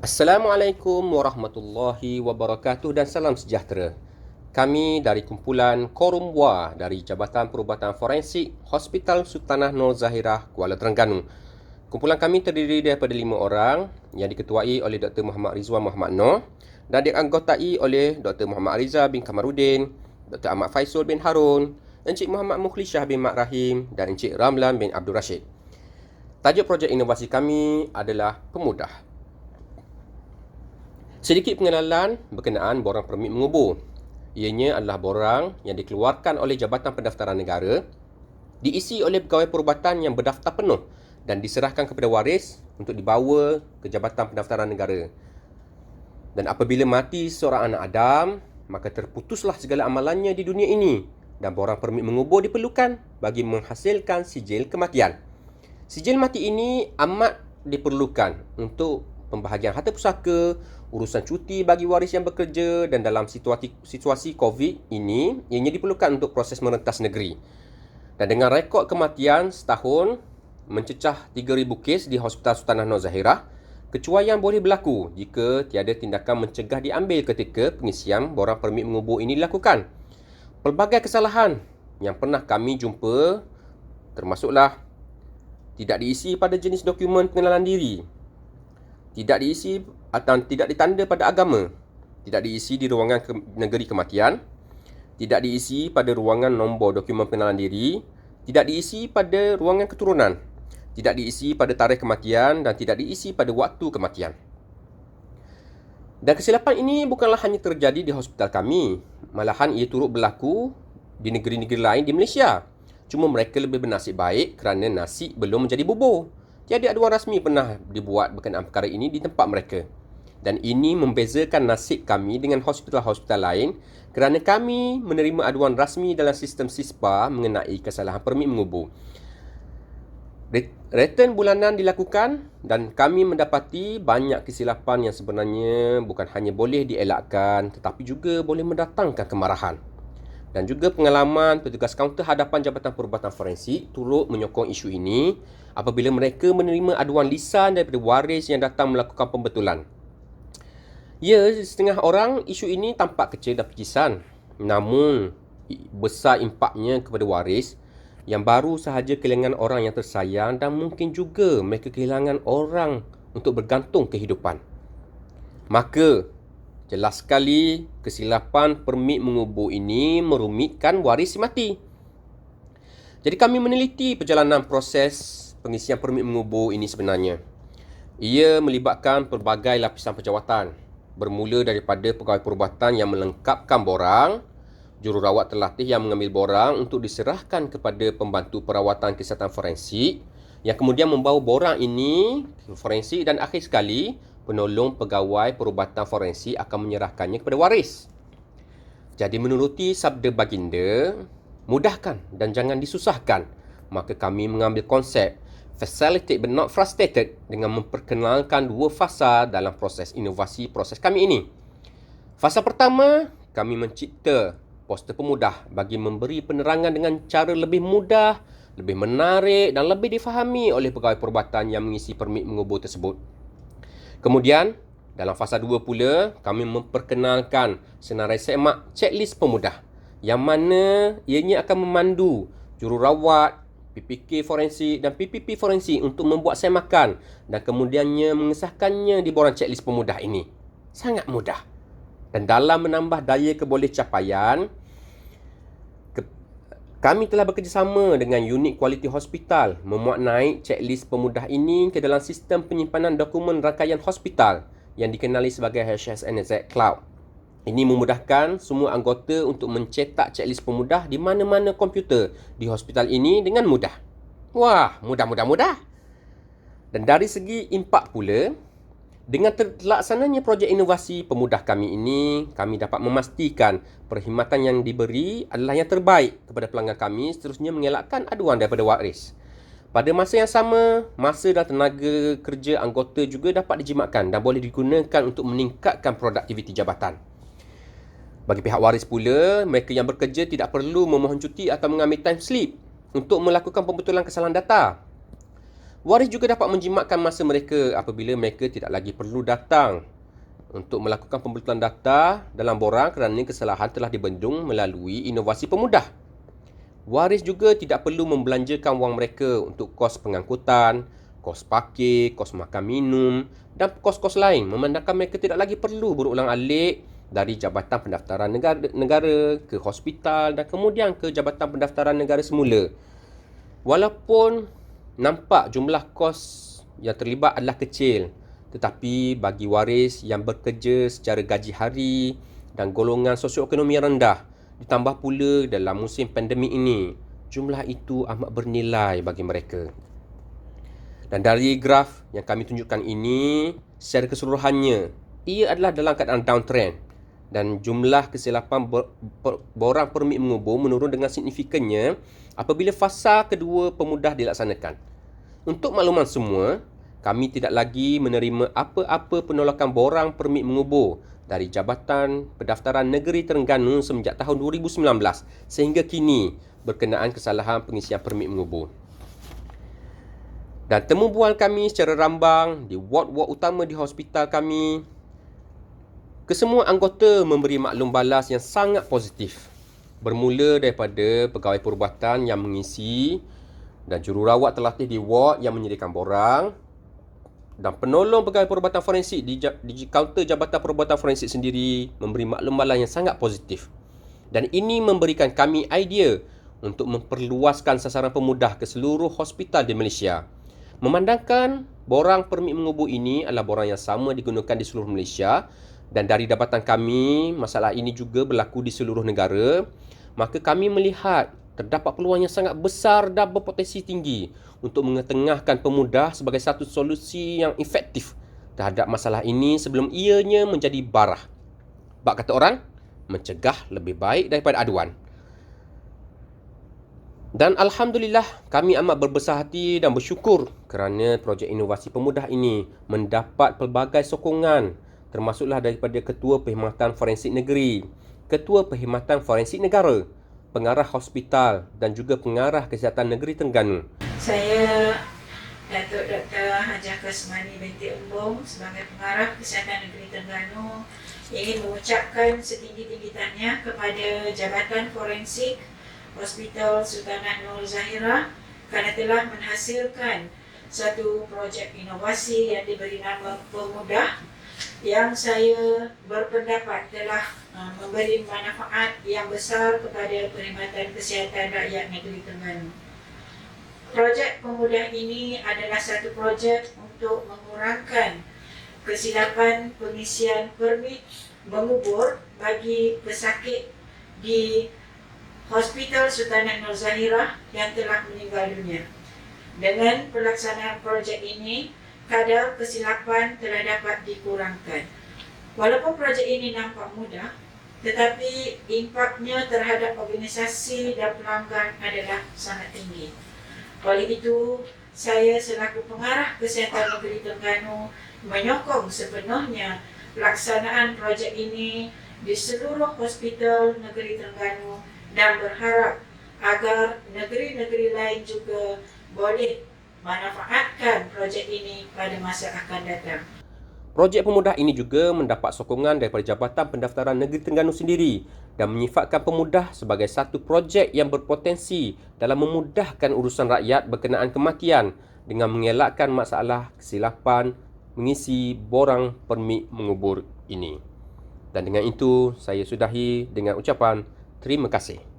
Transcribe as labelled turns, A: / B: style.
A: Assalamualaikum warahmatullahi wabarakatuh dan salam sejahtera. Kami dari kumpulan Korumwa dari Jabatan Perubatan Forensik Hospital Sultanah Nur Zahirah, Kuala Terengganu. Kumpulan kami terdiri daripada 5 orang yang diketuai oleh Dr. Muhammad Rizwan Muhammad Noor dan dianggotai oleh Dr. Muhammad Ariza bin Kamarudin, Dr. Ahmad Faisul bin Harun, Encik Muhammad Mukhlishah bin Mak Rahim dan Encik Ramlan bin Abdul Rashid. Tajuk projek inovasi kami adalah Pemudah. Sedikit pengenalan berkenaan borang permit mengubur. Ianya adalah borang yang dikeluarkan oleh Jabatan Pendaftaran Negara, diisi oleh pegawai perubatan yang berdaftar penuh dan diserahkan kepada waris untuk dibawa ke Jabatan Pendaftaran Negara. Dan apabila mati seorang anak Adam, maka terputuslah segala amalannya di dunia ini dan borang permit mengubur diperlukan bagi menghasilkan sijil kematian. Sijil mati ini amat diperlukan untuk pembahagian harta pusaka, urusan cuti bagi waris yang bekerja dan dalam situasi COVID ini, ianya diperlukan untuk proses merentas negeri. Dan dengan rekod kematian setahun mencecah 3,000 kes di Hospital Sultanah Nur Zahirah, kecuaian boleh berlaku jika tiada tindakan mencegah diambil ketika pengisian borang permit mengubur ini dilakukan. Pelbagai kesalahan yang pernah kami jumpa termasuklah tidak diisi pada jenis dokumen pengenalan diri, tidak diisi atau tidak ditanda pada agama, tidak diisi di ruangan negeri kematian, tidak diisi pada ruangan nombor dokumen pengenalan diri, tidak diisi pada ruangan keturunan, tidak diisi pada tarikh kematian dan tidak diisi pada waktu kematian. Dan kesilapan ini bukanlah hanya terjadi di hospital kami, malahan ia turut berlaku di negeri-negeri lain di Malaysia. Cuma mereka lebih bernasib baik kerana nasi belum menjadi bubur. Tiada aduan rasmi pernah dibuat berkenaan perkara ini di tempat mereka. Dan ini membezakan nasib kami dengan hospital-hospital lain kerana kami menerima aduan rasmi dalam sistem SISPA mengenai kesalahan permit mengubur. Return bulanan dilakukan dan kami mendapati banyak kesilapan yang sebenarnya bukan hanya boleh dielakkan tetapi juga boleh mendatangkan kemarahan. Dan juga pengalaman petugas kaunter hadapan Jabatan Perubatan Forensik turut menyokong isu ini apabila mereka menerima aduan lisan daripada waris yang datang melakukan pembetulan. Ya, setengah orang isu ini tampak kecil dan pekisan. Namun, besar impaknya kepada waris yang baru sahaja kehilangan orang yang tersayang dan mungkin juga mereka kehilangan orang untuk bergantung kehidupan. Maka, jelas sekali kesilapan permit mengubur ini merumitkan waris si mati. Jadi kami meneliti perjalanan proses pengisian permit mengubur ini sebenarnya. Ia melibatkan pelbagai lapisan penjawatan. Bermula daripada pegawai perubatan yang melengkapkan borang, jururawat terlatih yang mengambil borang untuk diserahkan kepada pembantu perawatan kesihatan forensik yang kemudian membawa borang ini ke forensik dan akhir sekali penolong pegawai perubatan forensik akan menyerahkannya kepada waris. Jadi menuruti sabda baginda, mudahkan dan jangan disusahkan. Maka kami mengambil konsep facilitate but not frustrated dengan memperkenalkan 2 fasa dalam proses inovasi proses kami ini. Fasa pertama, kami mencipta poster pemudah bagi memberi penerangan dengan cara lebih mudah, lebih menarik dan lebih difahami oleh pegawai perubatan yang mengisi permit mengubur tersebut. Kemudian, dalam fasa 2 pula, kami memperkenalkan senarai semak checklist pemudah yang mana ianya akan memandu jururawat, PPK forensik dan PPP forensik untuk membuat semakan dan kemudiannya mengesahkannya di borang checklist pemudah ini. Sangat mudah. Dan dalam menambah daya kebolehcapaian, kami telah bekerjasama dengan unit kualiti hospital memuat naik checklist pemudah ini ke dalam sistem penyimpanan dokumen rangkaian hospital yang dikenali sebagai HSNZ Cloud. Ini memudahkan semua anggota untuk mencetak checklist pemudah di mana-mana komputer di hospital ini dengan mudah. Wah, mudah. Dan dari segi impak pula, dengan terlaksananya projek inovasi pemudah kami ini, kami dapat memastikan perkhidmatan yang diberi adalah yang terbaik kepada pelanggan kami, seterusnya mengelakkan aduan daripada waris. Pada masa yang sama, masa dan tenaga kerja anggota juga dapat dijimatkan dan boleh digunakan untuk meningkatkan produktiviti jabatan. Bagi pihak waris pula, mereka yang bekerja tidak perlu memohon cuti atau mengambil time slip untuk melakukan pembetulan kesalahan data. Waris juga dapat menjimatkan masa mereka apabila mereka tidak lagi perlu datang untuk melakukan pembetulan data dalam borang kerana kesalahan telah dibendung melalui inovasi pemudah. Waris juga tidak perlu membelanjakan wang mereka untuk kos pengangkutan, kos parkir, kos makan minum dan kos-kos lain, memandangkan mereka tidak lagi perlu berulang-alik dari Jabatan Pendaftaran Negara ke hospital dan kemudian ke Jabatan Pendaftaran Negara semula. Walaupun nampak jumlah kos yang terlibat adalah kecil, tetapi bagi waris yang bekerja secara gaji hari dan golongan sosioekonomi yang rendah, ditambah pula dalam musim pandemik ini, jumlah itu amat bernilai bagi mereka. Dan dari graf yang kami tunjukkan ini, secara keseluruhannya, ia adalah dalam keadaan downtrend dan jumlah kesilapan borang permit mengubur menurun dengan signifikannya apabila fasa kedua pemudah dilaksanakan. Untuk makluman semua, kami tidak lagi menerima apa-apa penolakan borang permit mengubur dari Jabatan Pendaftaran Negeri Terengganu semenjak tahun 2019 sehingga kini berkenaan kesalahan pengisian permit mengubur. Dan temu bual kami secara rambang di ward-ward utama di hospital kami, kesemua anggota memberi maklum balas yang sangat positif. Bermula daripada pegawai perubatan yang mengisi dan jururawat terlatih di ward yang menyediakan borang dan penolong pegawai perubatan forensik di kaunter Jabatan Perubatan Forensik sendiri memberi maklum balas yang sangat positif. Dan ini memberikan kami idea untuk memperluaskan sasaran pemudah ke seluruh hospital di Malaysia. Memandangkan borang permit mengubur ini adalah borang yang sama digunakan di seluruh Malaysia dan dari dapatan kami, masalah ini juga berlaku di seluruh negara, maka kami melihat terdapat peluang yang sangat besar dan berpotensi tinggi untuk mengetengahkan pemudah sebagai satu solusi yang efektif terhadap masalah ini sebelum ianya menjadi barah. Bak kata orang, mencegah lebih baik daripada aduan. Dan Alhamdulillah, kami amat berbesar hati dan bersyukur kerana projek inovasi pemudah ini mendapat pelbagai sokongan, termasuklah daripada Ketua Perkhidmatan Forensik Negeri, Ketua Perkhidmatan Forensik Negara, Pengarah Hospital dan juga Pengarah Kesihatan Negeri Terengganu.
B: Saya Datuk Dr. Hajah Kasmani binti Umbong sebagai Pengarah Kesihatan Negeri Terengganu ingin mengucapkan setinggi-tingginya kepada Jabatan Forensik Hospital Sultanah Nur Zahirah kerana telah menghasilkan satu projek inovasi yang diberi nama Pemudah yang saya berpendapat telah memberi manfaat yang besar kepada perkhidmatan kesihatan rakyat negeri Terengganu. Projek Pemudah ini adalah satu projek untuk mengurangkan kesilapan pengisian permit mengubur bagi pesakit di Hospital Sultanah Nur Zahirah yang telah meninggal dunia. Dengan pelaksanaan projek ini, kadar kesilapan telah dapat dikurangkan. Walaupun projek ini nampak mudah, tetapi impaknya terhadap organisasi dan pelanggan adalah sangat tinggi. Oleh itu, saya selaku Pengarah Kesihatan Negeri Terengganu menyokong sepenuhnya pelaksanaan projek ini di seluruh hospital negeri Terengganu dan berharap agar negeri-negeri lain juga boleh manfaatkan projek ini pada masa akan datang.
A: Projek Pemudah ini juga mendapat sokongan daripada Jabatan Pendaftaran Negeri Terengganu sendiri dan menyifatkan Pemudah sebagai satu projek yang berpotensi dalam memudahkan urusan rakyat berkenaan kematian dengan mengelakkan masalah kesilapan mengisi borang permit mengubur ini. Dan dengan itu, saya sudahi dengan ucapan terima kasih.